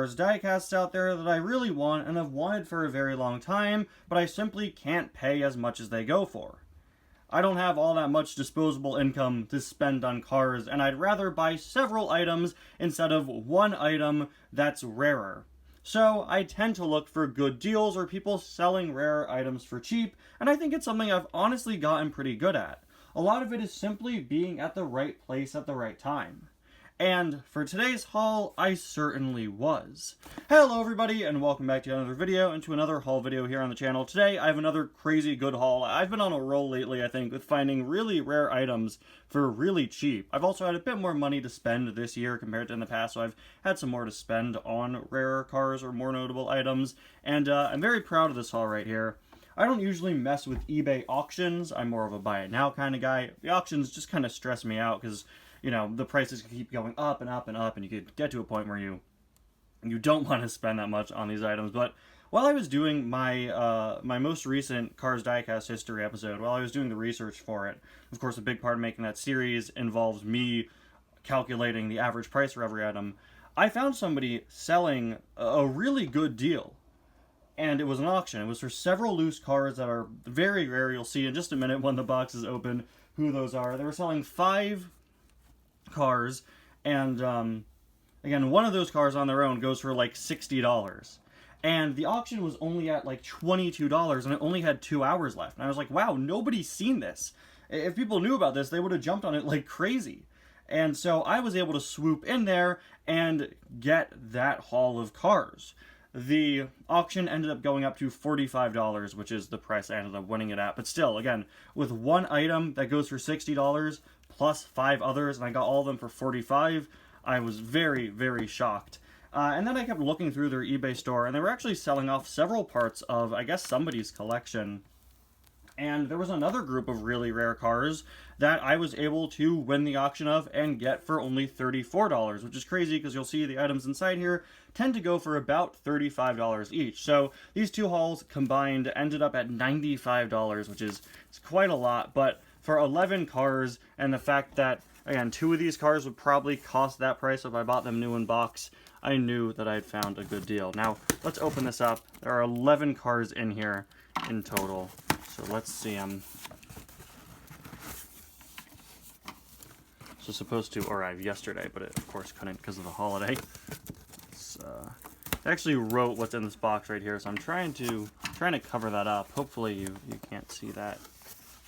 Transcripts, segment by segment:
cars diecasts out there that I really want and have wanted for a very long time, but I simply can't pay as much as they go for. I don't have all that much disposable income to spend on cars, and I'd rather buy several items instead of one item that's rarer. So I tend to look for good deals or people selling rare items for cheap, and I think it's something I've honestly gotten pretty good at. A lot of it is simply being at the right place at the right time. And for today's haul, I certainly was. Hello everybody, and welcome back to another video, and to another haul video here on the channel. Today, I have another crazy good haul. I've been on a roll lately, I think, with finding really rare items for really cheap. I've also had a bit more money to spend this year compared to in the past, so I've had some more to spend on rarer cars or more notable items, and I'm very proud of this haul right here. I don't usually mess with eBay auctions. I'm more of a buy it now kind of guy. The auctions just kind of stress me out because, you know, the prices keep going up and up and up, and you could get to a point where you don't want to spend that much on these items. But while I was doing my my most recent Cars Diecast history episode, while I was doing the research for it, of course, a big part of making that series involves me calculating the average price for every item. I found somebody selling a really good deal. And it was an auction. It was for several loose cars that are very rare. You'll see in just a minute when the box is open who those are. They were selling 5 cars, and again, one of those cars on their own goes for like $60. And the auction was only at like $22, and it only had 2 hours left. And I was like, wow, nobody's seen this. If people knew about this, they would have jumped on it like crazy. And so I was able to swoop in there and get that haul of cars. The auction ended up going up to $45, which is the price I ended up winning it at. But still, again, with one item that goes for $60 plus 5 others, and I got all of them for $45, I was very, very shocked. And then I kept looking through their eBay store, and they were actually selling off several parts of, I guess, somebody's collection. And there was another group of really rare cars that I was able to win the auction of and get for only $34, which is crazy because you'll see the items inside here tend to go for about $35 each. So these two hauls combined ended up at $95, which is quite a lot. But for 11 cars, and the fact that, again, 2 of these cars would probably cost that price if I bought them new in box, I knew that I'd found a good deal. Now, let's open this up. There are 11 cars in here in total. So let's see them. This was supposed to arrive yesterday, but it of course couldn't because of the holiday. I actually wrote what's in this box right here, so I'm trying to cover that up. Hopefully you can't see that.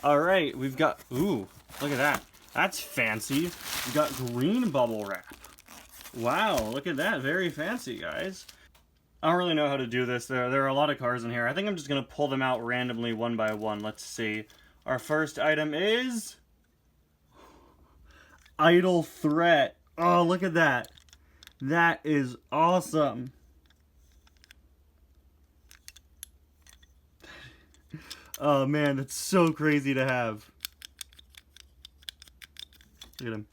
All right, we've got, ooh, look at that. That's fancy. We've got green bubble wrap. Wow, look at that. Very fancy, guys. I don't really know how to do this. There are a lot of cars in here. I think I'm just going to pull them out randomly one by one. Let's see. Our first item is Idle Threat. Oh, look at that. That is awesome. Oh, man, that's so crazy to have. Look at him.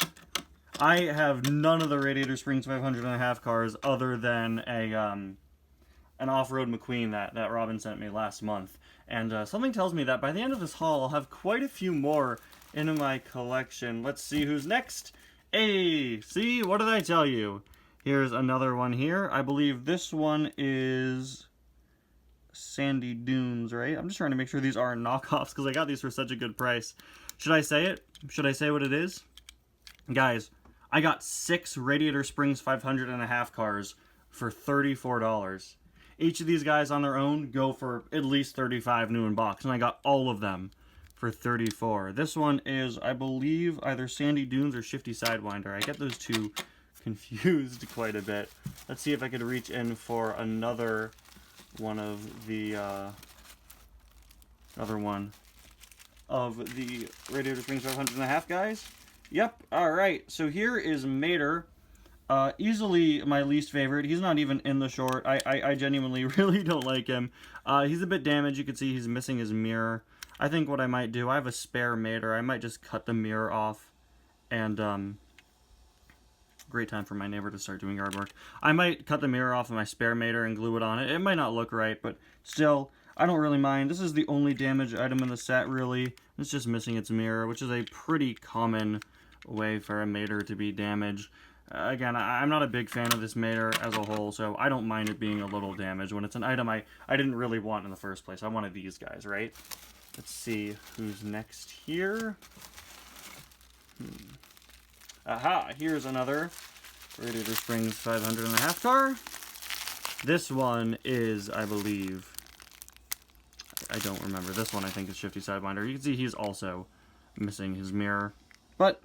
I have none of the Radiator Springs 500.5 cars other than an off-road McQueen that Robin sent me last month. And something tells me that by the end of this haul, I'll have quite a few more in my collection. Let's see who's next. Hey, see? What did I tell you? Here's another one here. I believe this one is Sandy Dunes, right? I'm just trying to make sure these aren't knockoffs because I got these for such a good price. Should I say it? Should I say what it is? Guys, I got 6 Radiator Springs 500.5 cars for $34. Each of these guys on their own go for at least $35 new in box, and I got all of them for $34. This one is, I believe, either Sandy Dunes or Shifty Sidewinder. I get those two confused quite a bit. Let's see if I could reach in for another one of the Radiator Springs 500.5 guys. Yep, alright, so here is Mater. Easily my least favorite. He's not even in the short. I genuinely really don't like him. He's a bit damaged. You can see he's missing his mirror. I think what I might do, I have a spare Mater. I might just cut the mirror off. And, great time for my neighbor to start doing yard work. I might cut the mirror off of my spare Mater and glue it on it. It might not look right, but still, I don't really mind. This is the only damaged item in the set, really. It's just missing its mirror, which is a pretty common way for a Mater to be damaged. Again, I'm not a big fan of this Mater as a whole, so I don't mind it being a little damaged when it's an item I didn't really want in the first place. I wanted these guys, right? Let's see who's next here. Aha, here's another Radiator Springs 500.5 car. This one is, I believe, I don't remember. This one I think is Shifty Sidewinder. You can see he's also missing his mirror, but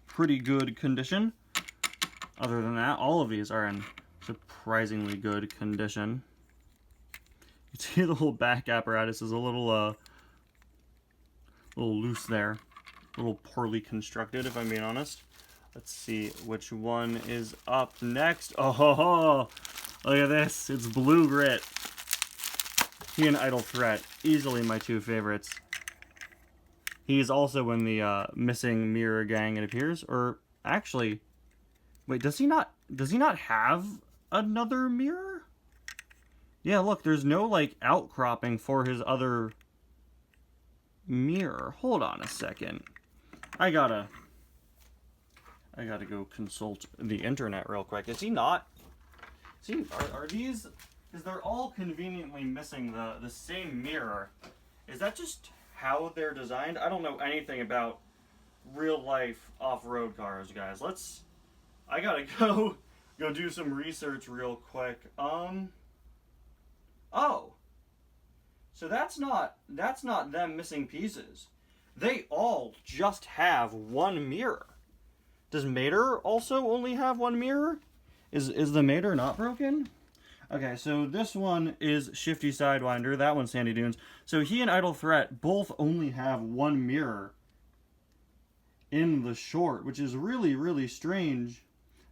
pretty good condition. Other than that, all of these are in surprisingly good condition. You see the whole back apparatus is a little loose there. A little poorly constructed, if I'm being honest. Let's see which one is up next. Oh, ho, ho. Look at this. It's Blue Grit. He and Idle Threat. Easily my two favorites. He's also in the missing mirror gang, it appears. Or, actually... Wait, does he not have another mirror? Yeah, look, there's no, like, outcropping for his other mirror. Hold on a second. I gotta go consult the internet real quick. Is he not? See, are these... Because they're all conveniently missing the same mirror. Is that just how they're designed? I don't know anything about real-life off-road cars, guys. I gotta go do some research real quick. Oh. So that's not them missing pieces. They all just have one mirror. Does Mater also only have one mirror? Is the Mater not broken? Okay, so this one is Shifty Sidewinder. That one's Sandy Dunes. So he and Idle Threat both only have one mirror in the short, which is really, really strange.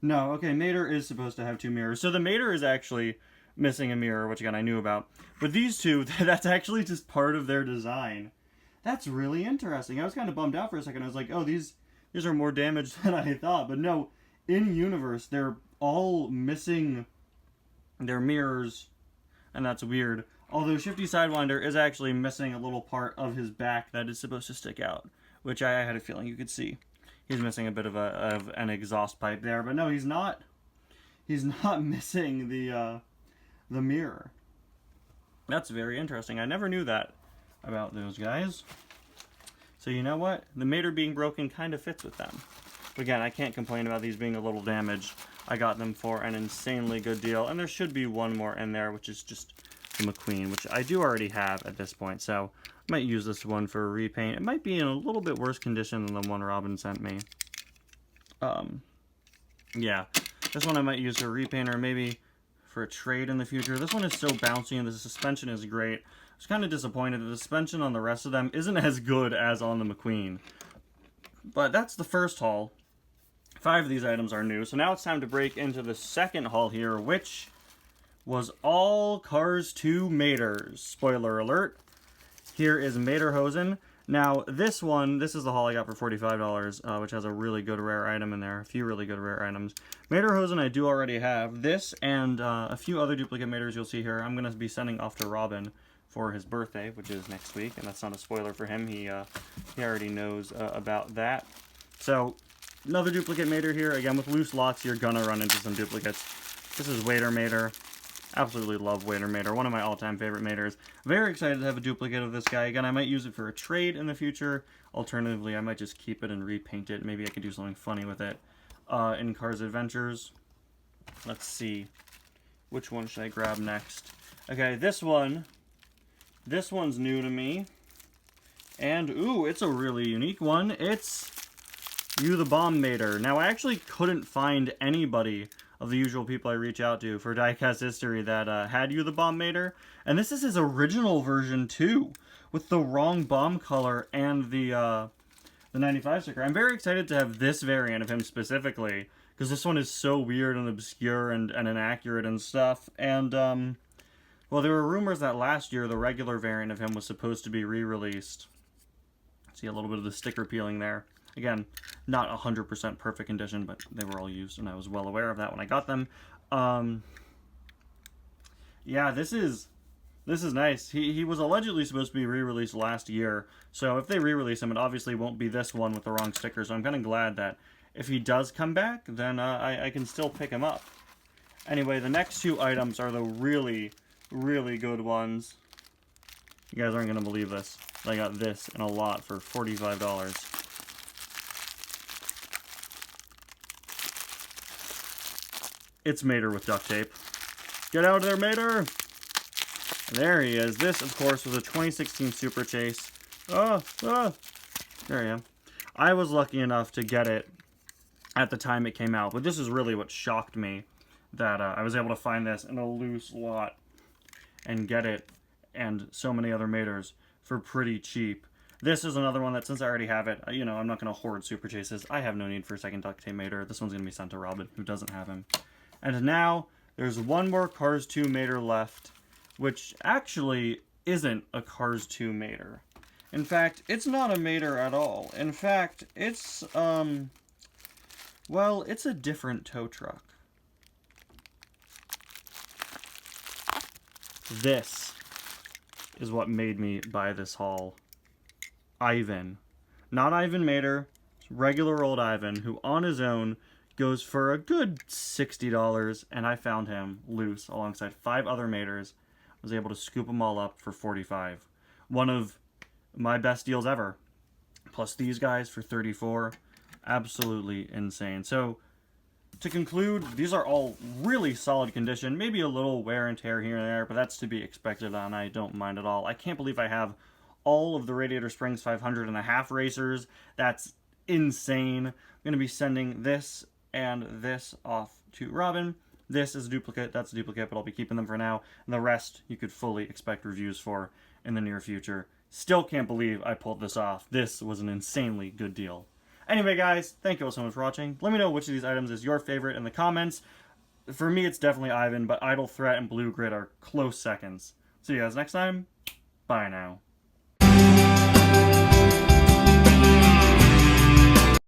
No, okay, Mater is supposed to have two mirrors. So the Mater is actually missing a mirror, which again I knew about. But these two, that's actually just part of their design. That's really interesting. I was kind of bummed out for a second. I was like, oh, these are more damaged than I thought. But no, in universe, they're all missing their mirrors, and that's weird. Although Shifty Sidewinder is actually missing a little part of his back that is supposed to stick out, which I had a feeling you could see. He's missing a bit of an exhaust pipe there, but no, he's not. He's not missing the mirror. That's very interesting. I never knew that about those guys. So you know what? The Mater being broken kind of fits with them. But again, I can't complain about these being a little damaged. I got them for an insanely good deal, and there should be one more in there, which is just the McQueen, which I do already have at this point. So I might use this one for a repaint. It might be in a little bit worse condition than the one Robin sent me. Yeah, this one I might use for a repaint or maybe for a trade in the future. This one is so bouncy and the suspension is great. I was kind of disappointed. The suspension on the rest of them isn't as good as on the McQueen. But that's the first haul. 5 of these items are new. So now it's time to break into the second haul here, which was all Cars 2 Maters. Spoiler alert. Here is Materhosen. Now, this is the haul I got for $45, which has a really good rare item in there. A few really good rare items. Materhosen I do already have. This and a few other duplicate Maters you'll see here. I'm going to be sending off to Robin for his birthday, which is next week. And that's not a spoiler for him. He already knows about that. So, another duplicate Mater here. Again, with loose lots, you're going to run into some duplicates. This is Wader Mater. Absolutely love Wader Mater, one of my all-time favorite Maters. Very excited to have a duplicate of this guy. Again, I might use it for a trade in the future. Alternatively, I might just keep it and repaint it. Maybe I could do something funny with it in Cars Adventures. Let's see. Which one should I grab next? Okay, this one's new to me. And, ooh, it's a really unique one. It's You the Bomb Mater. Now, I actually couldn't find anybody of the usual people I reach out to for Diecast history that had You the Bomb Mater. And this is his original version too, with the wrong bomb color and the 95 sticker. I'm very excited to have this variant of him specifically, because this one is so weird and obscure and inaccurate and stuff. And, well, there were rumors that last year the regular variant of him was supposed to be re-released. See a little bit of the sticker peeling there. Again, not 100% perfect condition, but they were all used, and I was well aware of that when I got them. Yeah, this is nice. He was allegedly supposed to be re-released last year, so if they re-release him, it obviously won't be this one with the wrong sticker, so I'm kind of glad that if he does come back, then I can still pick him up. Anyway, the next two items are the really, really good ones. You guys aren't going to believe this. I got this in a lot for $45. It's Mater with duct tape. Get out of there, Mater! There he is. This, of course, was a 2016 Super Chase. There I am. I was lucky enough to get it at the time it came out, but this is really what shocked me, that I was able to find this in a loose lot and get it, and so many other Maters, for pretty cheap. This is another one that, since I already have it, you know, I'm not going to hoard Super Chases. I have no need for a second duct tape Mater. This one's going to be sent to Robin, who doesn't have him. And now, there's one more Cars 2 Mater left, which actually isn't a Cars 2 Mater. In fact, it's not a Mater at all. In fact, it's, well, it's a different tow truck. This is what made me buy this haul. Ivan. Not Ivan Mater, regular old Ivan, who on his own goes for a good $60, and I found him loose alongside 5 other Maters. I was able to scoop them all up for $45. One of my best deals ever. Plus these guys for $34. Absolutely insane. So, to conclude, these are all really solid condition. Maybe a little wear and tear here and there, but that's to be expected, and I don't mind at all. I can't believe I have all of the Radiator Springs 500.5 racers. That's insane. I'm going to be sending this and this off to Robin. This is a duplicate, that's a duplicate, but I'll be keeping them for now. And the rest you could fully expect reviews for in the near future. Still can't believe I pulled this off. This was an insanely good deal. Anyway, guys, thank you all so much for watching. Let me know which of these items is your favorite in the comments. For me, it's definitely Ivan, but Idle Threat and Blue Grid are close seconds. See you guys next time. Bye now.